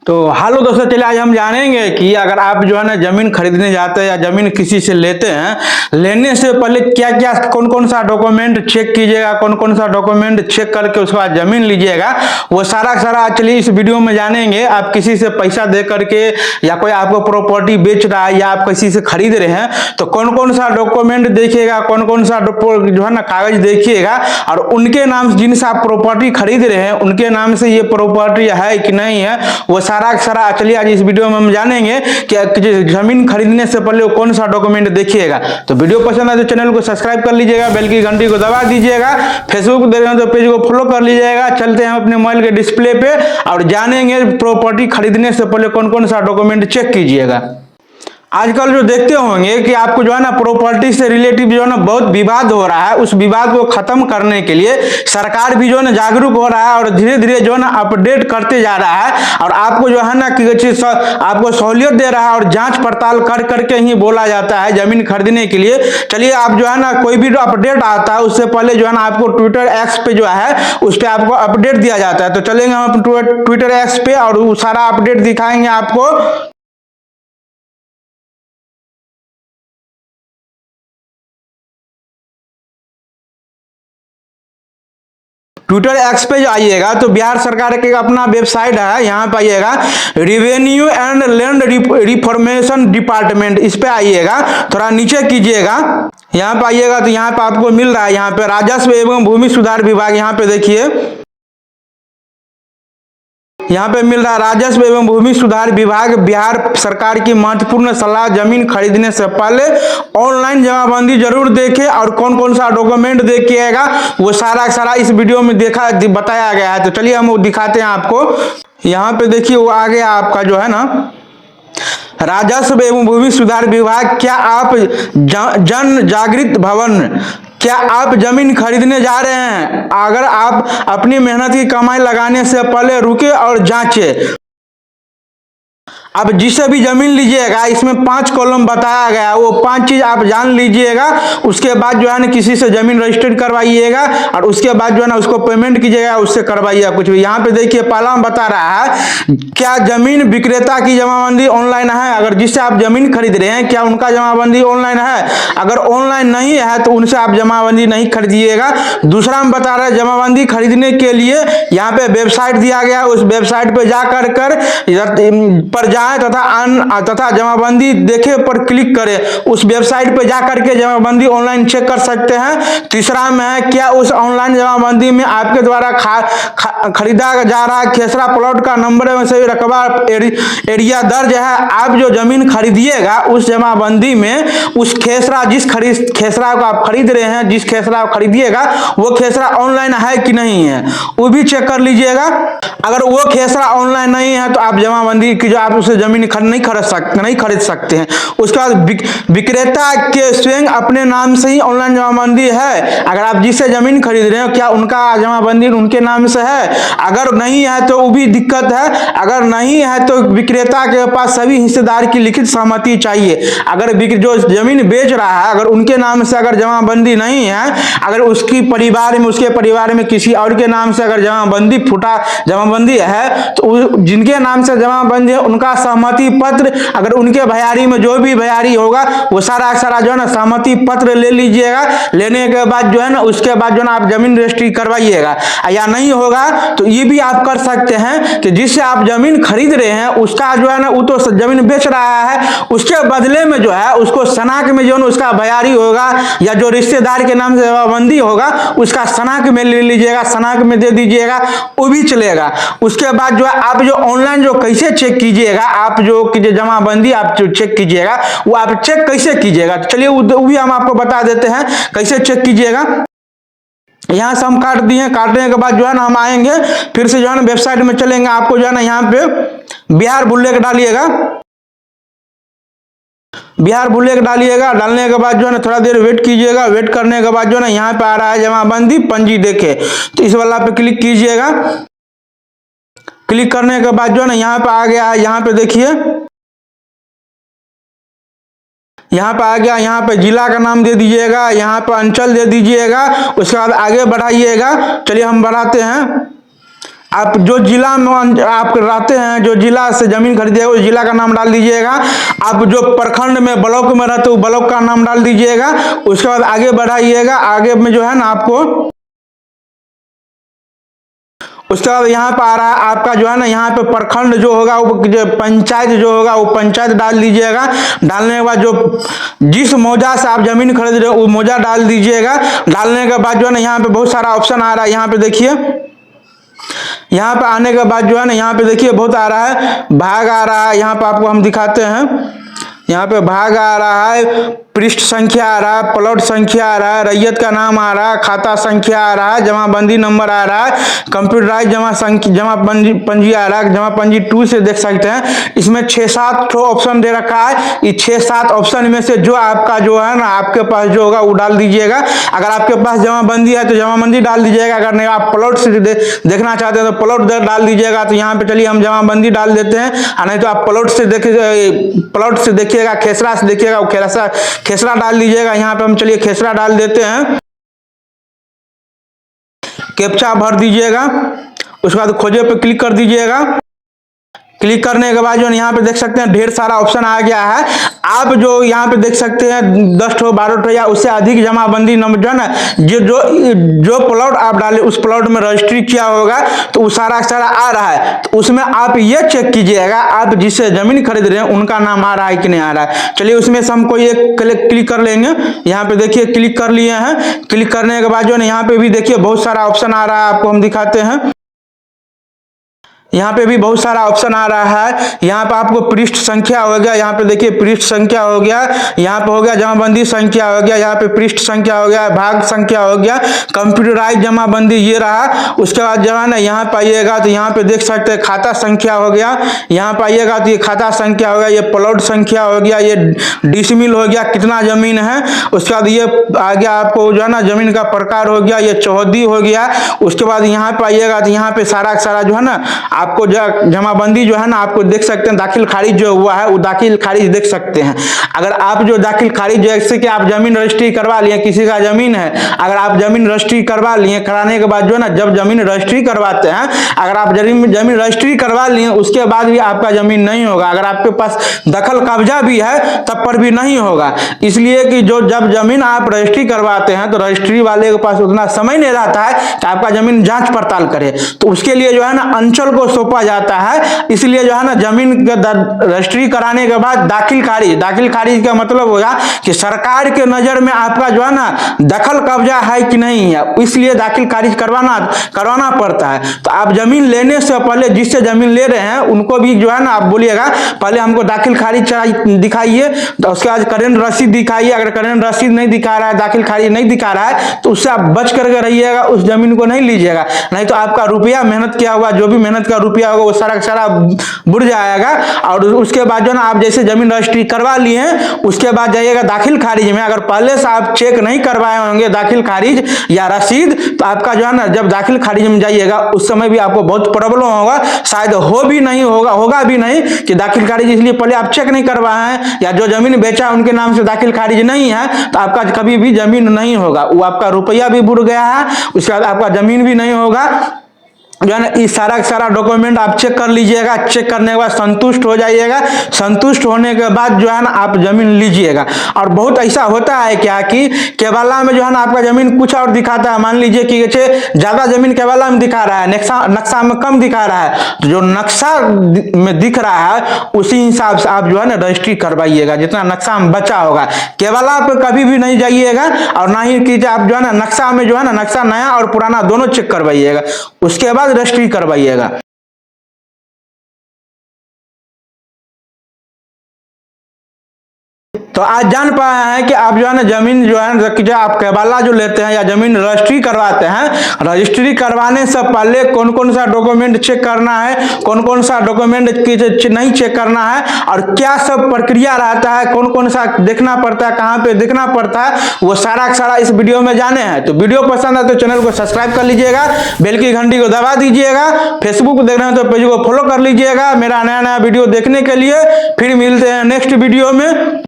तो हेलो दोस्तों, चलिए आज हम जानेंगे कि अगर आप जो है ना जमीन खरीदने जाते हैं या जमीन किसी से लेते हैं, लेने से पहले क्या क्या कौन कौन सा डॉक्यूमेंट चेक कीजिएगा, कौन कौन सा डॉक्यूमेंट चेक करके उसके बाद जमीन लीजिएगा, वो सारा चलिए इस वीडियो में जानेंगे। आप किसी से पैसा दे करके या कोई आपको प्रॉपर्टी बेच रहा है या आप किसी से खरीद रहे हैं तो कौन कौन सा डॉक्यूमेंट देखिएगा, कौन कौन सा जो है ना कागज देखिएगा, और उनके नाम से जिनसे आप प्रॉपर्टी खरीद रहे हैं उनके नाम से ये प्रॉपर्टी है कि नहीं है, वो सारा चलिए आज इस वीडियो में हम जानेंगे कि जमीन खरीदने से पहले कौन सा डॉक्यूमेंट देखिएगा। तो वीडियो पसंद आए तो चैनल को सब्सक्राइब कर लीजिएगा, बेल की घंटी को दबा दीजिएगा, फेसबुक देख रहे हैं तो पेज को फॉलो कर लीजिएगा। चलते हैं अपने मोबाइल के डिस्प्ले पे और जानेंगे प्रॉपर्टी खरीदने से पहले कौन कौन सा डॉक्यूमेंट चेक कीजिएगा। आजकल जो देखते होंगे कि आपको जो है ना प्रॉपर्टी से रिलेटिव जो है ना बहुत विवाद हो रहा है, उस विवाद को खत्म करने के लिए सरकार भी जो है ना जागरूक हो रहा है और धीरे धीरे जो है ना अपडेट करते जा रहा है और आपको जो है ना कि आपको सहूलियत दे रहा है और जांच पड़ताल कर करके ही बोला जाता है जमीन खरीदने के लिए। चलिए आप जो है ना कोई भी अपडेट आता है उससे पहले जो है ना आपको ट्विटर एक्स पे जो है उस पर आपको अपडेट दिया जाता है। तो चलेंगे हम ट्विटर एक्स पे और वो सारा अपडेट दिखाएंगे आपको। ट्विटर एक्स पे आइएगा तो बिहार सरकार के अपना वेबसाइट है, यहाँ पे आइएगा revenue and land reformation department, इस पे आइएगा, थोड़ा नीचे कीजिएगा, यहाँ पे आइएगा तो यहाँ पे आपको मिल रहा है यहाँ पे राजस्व एवं भूमि सुधार विभाग, यहाँ पे देखिए यहाँ पे मिल रहा है राजस्व एवं भूमि सुधार विभाग बिहार सरकार की महत्वपूर्ण सलाह, जमीन खरीदने से पहले ऑनलाइन जमाबंदी जरूर देखें और कौन कौन सा डॉक्यूमेंट देखिएगा वो सारा इस वीडियो में बताया गया है। तो चलिए हम वो दिखाते हैं आपको। यहाँ पे देखिए वो आ गया आपका जो है ना राजस्व एवं भूमि सुधार विभाग। क्या आप जन जागृत भवन, क्या आप जमीन खरीदने जा रहे हैं? अगर आप अपनी मेहनत की कमाई लगाने से पहले रुके और जांचें। अब जिसे भी जमीन लीजिएगा इसमें 5 कॉलम बताया गया है, वो 5 चीज आप जान लीजिएगा। उसके बाद जो है ना किसी से जमीन रजिस्टर्ड करवाइएगा और उसके बाद जो है ना उसको पेमेंट कीजिएगा, उससे करवाइएगा कुछ भी। यहाँ पे देखिए पहला बता रहा है क्या जमीन विक्रेता की जमाबंदी ऑनलाइन है। अगर जिससे आप जमीन खरीद रहे हैं क्या उनका जमाबंदी ऑनलाइन है? अगर ऑनलाइन नहीं है तो उनसे आप जमाबंदी नहीं खरीदिएगा। दूसरा में बता रहा है जमाबंदी खरीदने के लिए यहाँ पे वेबसाइट दिया गया, उस वेबसाइट पे जाकर तथा जमाबंदी देखे पर क्लिक करें, उस वेबसाइट पे जाकर के जमाबंदी ऑनलाइन चेक कर सकते हैं। तीसरा में है क्या उस ऑनलाइन जमाबंदी में आपके द्वारा खरीदा जा रहा खेसरा प्लॉट का नंबर में सही रकबा एरिया दर्ज है। आप जो जमीन खरीदिएगा उस जमाबंदी में उस खेसरा को आप खरीद रहे हैं, जिस खेसरा को खरीदिएगा वो खेसरा ऑनलाइन है कि नहीं है वो भी चेक कर लीजिएगा। अगर वो खेसरा ऑनलाइन नहीं है तो आप जमाबंदी की जो आप उसे जमीन नहीं खरीद सकते हैं। उसके बाद विक्रेता के स्वयं अपने नाम से ही ऑनलाइन जमाबंदी है। अगर आप जिससे जमीन खरीद रहे हो क्या उनका जमाबंदी उनके नाम से है? अगर नहीं है तो वो भी दिक्कत है। अगर नहीं है तो विक्रेता के पास सभी हिस्सेदार की लिखित सहमति चाहिए। अगर जो जमीन बेच रहा है अगर उनके नाम से अगर जमाबंदी नहीं है, अगर उसके परिवार में किसी और के नाम से अगर जमाबंदी है तो जिनके नाम से जमाबंदी है उनका सहमति पत्र, अगर उनके भैयारी में जो भी भैयारी होगा वो सारा जो है ना सहमति पत्र ले लीजिएगा। लेने के बाद जो है ना उसके बाद जो है ना आप जमीन रजिस्ट्री करवाइएगा। या नहीं होगा तो ये भी आप कर सकते हैं कि जिससे आप जमीन खरीद रहे हैं उसका जो है ना वो तो जमीन बेच रहा है, उसके बदले में जो है उसको सनाक में जो है उसका भैयारी होगा या जो रिश्तेदार के नाम से जमाबंदी होगा उसका सनाक में ले लीजिएगा, सनाक में दे दीजिएगा, वो भी चलेगा। उसके बाद जो है आप जो ऑनलाइन जो कैसे चेक कीजिएगा, आप जो जमाबंदी आप जो चेक कीजिएगा वो आप चेक कैसे कीजिएगा, तो चलिए वो भी हम आपको बता देते हैं कैसे चेक कीजिएगा। यहाँ से हम काट दिए, काटने के बाद जो है ना हम आएंगे फिर से जो है ना वेबसाइट में चलेंगे। आपको जो है ना यहाँ पे बिहार बुलेट डालिएगा, बिहार बुलेट डालिएगा। डालने के बाद जो है ना थोड़ा देर वेट कीजिएगा। वेट करने के बाद जो है ना यहाँ पे आ रहा है जमाबंदी पंजी देखे, तो इस वाला पे क्लिक कीजिएगा। क्लिक करने के बाद जो है ना यहाँ पे आ गया है, यहाँ पे देखिए यहाँ पे आ गया, यहाँ पे जिला का नाम दे दीजिएगा, यहाँ पे अंचल दे दीजिएगा। उसके बाद आगे बढ़ाइएगा। चलिए हम बढ़ाते हैं। आप जो जिला में आप रहते हैं, जो जिला से जमीन खरीदे उस जिला का नाम डाल दीजिएगा। आप जो प्रखंड में ब्लॉक में रहते हो ब्लॉक का नाम डाल दीजिएगा। उसके बाद आगे बढ़ाइएगा। आगे में जो है ना आपको उसके बाद यहाँ पर आ रहा है आपका जो है ना यहाँ पे प्रखंड जो होगा वो जो पंचायत जो होगा वो पंचायत डाल दीजिएगा। डालने के बाद जो जिस मौजा से आप जमीन खरीद रहे हो वो मौजा डाल दीजिएगा। डालने के बाद जो है ना यहाँ पे बहुत सारा ऑप्शन आ रहा है। यहाँ पे देखिए, यहाँ पे आने के बाद जो है ना यहाँ पे देखिए बहुत आ रहा है, भाग आ रहा है। यहाँ पे आपको हम दिखाते हैं, यहाँ पे भाग आ रहा है, पृष्ठ संख्या आ रहा है, प्लॉट संख्या आ रहा है, रैयत का नाम आ रहा है, खाता संख्या आ रहा है, जमाबंदी नंबर आ रहा है, कंप्यूटराइज जमा पंजी आ रहा है। जमा पंजी 2 से देख सकते हैं। इसमें 6-7 ऑप्शन दे रखा है। ये 6-7 ऑप्शन में से जो आपका जो है ना आपके पास जो होगा वो डाल दीजिएगा। अगर आपके पास जमाबंदी है तो जमाबंदी डाल दीजिएगा। अगर नहीं आप प्लॉट से देखना चाहते हैं तो प्लॉट डाल दीजिएगा। तो यहाँ पे चलिए हम जमाबंदी डाल देते हैं। नहीं तो आप प्लॉट से देखिएगा, खेसरा से देखिएगा, वो खेसरा डाल दीजिएगा। यहाँ पे हम चलिए खेसरा डाल देते हैं। कैप्चा भर दीजिएगा। उसके बाद खोजे पे क्लिक कर दीजिएगा। क्लिक करने के बाद जो यहाँ पे देख सकते हैं ढेर सारा ऑप्शन आ गया है। आप जो यहाँ पे देख सकते हैं 10-12 या उससे अधिक जमाबंदी नंबर जो है ना जो प्लॉट आप डाले उस प्लॉट में रजिस्ट्री किया होगा तो वो सारा आ रहा है। तो उसमें आप ये चेक कीजिएगा आप जिससे जमीन खरीद रहे हैं उनका नाम आ रहा है कि नहीं आ रहा है। चलिए उसमें से हमको ये क्लिक कर लेंगे। यहाँ पे देखिए क्लिक कर लिए हैं। क्लिक करने के बाद जो है यहाँ पे भी देखिए बहुत सारा ऑप्शन आ रहा है। आपको हम दिखाते हैं, यहाँ पे भी बहुत सारा ऑप्शन आ रहा है। यहाँ पे आपको पृष्ठ संख्या हो गया, यहाँ पे देखिए पृष्ठ संख्या हो गया, यहाँ पे हो गया जमाबंदी संख्या हो गया, यहाँ पे पृष्ठ संख्या हो गया, भाग संख्या हो गया, कंप्यूटराइज जमाबंदी ये रहा। उसके बाद जो है ना यहाँ पे आइएगा तो यहाँ पे देख सकते हैं खाता संख्या हो गया। यहाँ पे आइएगा तो ये खाता संख्या हो गया, ये प्लॉट संख्या हो गया, ये डिसमिल हो गया कितना जमीन है। उसके बाद ये आ गया आपको जो है ना जमीन का प्रकार हो गया, ये चौहदी हो गया। उसके बाद यहाँ पे आइएगा तो यहाँ पे सारा जो है ना आपको जमाबंदी जो है ना आपको देख सकते हैं दाखिल खारिज जो हुआ है वो दाखिल खारिज देख सकते हैं। अगर आप जो दाखिल खारिज जैसे कि आप जमीन रजिस्ट्री करवा लिए, किसी का जमीन है, अगर आप जमीन रजिस्ट्री करवा लिए, कराने के बाद जो है ना जब जमीन रजिस्ट्री करवाते हैं, अगर आप जमीन रजिस्ट्री करवा लिए उसके बाद भी आपका जमीन नहीं होगा। अगर आपके पास दखल कब्जा भी है तब पर भी नहीं होगा। इसलिए कि जब जमीन आप रजिस्ट्री करवाते हैं तो रजिस्ट्री वाले के पास उतना समय नहीं रहता है कि आपका जमीन जांच पड़ताल करे। तो उसके लिए जो है ना अंचल को सौंपा जाता है। इसलिए जो है ना जमीन का रजिस्ट्री कराने के बाद दाखिल खारिज का मतलब होगा कि सरकार के नजर में आपका जो है ना दखल कब्जा है कि नहीं है, इसलिए दाखिल खारिज करवाना पड़ता है। तो आप जमीन लेने से पहले जिससे जमीन ले रहे हैं उनको भी जो है ना आप बोलिएगा पहले हमको दाखिल खारिज दिखाइए, तो उसके बाद करेंट रसीद दिखाइए। अगर करेंट रसीद नहीं दिखा रहा है, दाखिल खारिज नहीं दिखा रहा है तो उससे आप बच करके रहिएगा, उस जमीन को नहीं लीजिएगा। नहीं तो आपका रुपया मेहनत किया हुआ जो भी मेहनत का रुपया होगा वो सारा बुड़ जाएगा। और उसके बाद जो ना आप जैसे जमीन रजिस्ट्री करवा लिए हैं उसके बाद जाइएगा दाखिल खारिज में। अगर पहले से आप चेक नहीं करवाए होंगे दाखिल खारिज या रसीद तो आपका जो है ना जब दाखिल खारिज में जाइएगा उस समय भी आपको बहुत प्रॉब्लम होगा, शायद होगा भी नहीं कि दाखिल खारिज, इसलिए पहले आप चेक नहीं करवाए हैं या जो जमीन बेचा उनके नाम से दाखिल खारिज नहीं है तो आपका कभी भी जमीन नहीं होगा, वो आपका रुपया भी बुड़ गया है, उसके बाद आपका जमीन भी नहीं होगा। जो है ना इस सारा डॉक्यूमेंट आप चेक कर लीजिएगा। चेक करने के बाद संतुष्ट हो जाइएगा। संतुष्ट होने के बाद जो है ना आप जमीन लीजिएगा। और बहुत ऐसा होता है क्या कि केवला में जो है ना आपका जमीन कुछ और दिखाता है। मान लीजिए कि ज्यादा जमीन केवला में दिखा रहा है, नक्शा में कम दिखा रहा है, तो जो नक्शा में दिख रहा है उसी हिसाब से आप जो है ना रजिस्ट्री करवाइएगा जितना नक्शा में बचा होगा। केवला पे कभी भी नहीं जाइएगा और ना ही कीजिए आप जो है ना नक्शा में जो है ना नक्शा नया और पुराना दोनों चेक करवाइएगा, उसके बाद रजिस्ट्री करवाइएगा। तो आज जान पाए हैं कि आप जो है ना जमीन जो है ना आप केवला जो लेते हैं या जमीन रजिस्ट्री करवाते हैं, रजिस्ट्री करवाने से पहले कौन कौन सा डॉक्यूमेंट चेक करना है, कौन कौन सा डॉक्यूमेंट नहीं चेक करना है और क्या सब प्रक्रिया रहता है, कौन कौन सा देखना पड़ता है, कहाँ पे देखना पड़ता है, वो सारा इस वीडियो में जाने हैं। तो वीडियो पसंद है तो चैनल को सब्सक्राइब कर लीजिएगा, बेल की घंटी को दबा दीजिएगा, फेसबुक देख रहे हैं तो पेज को फॉलो कर लीजिएगा मेरा नया वीडियो देखने के लिए। फिर मिलते हैं नेक्स्ट वीडियो में।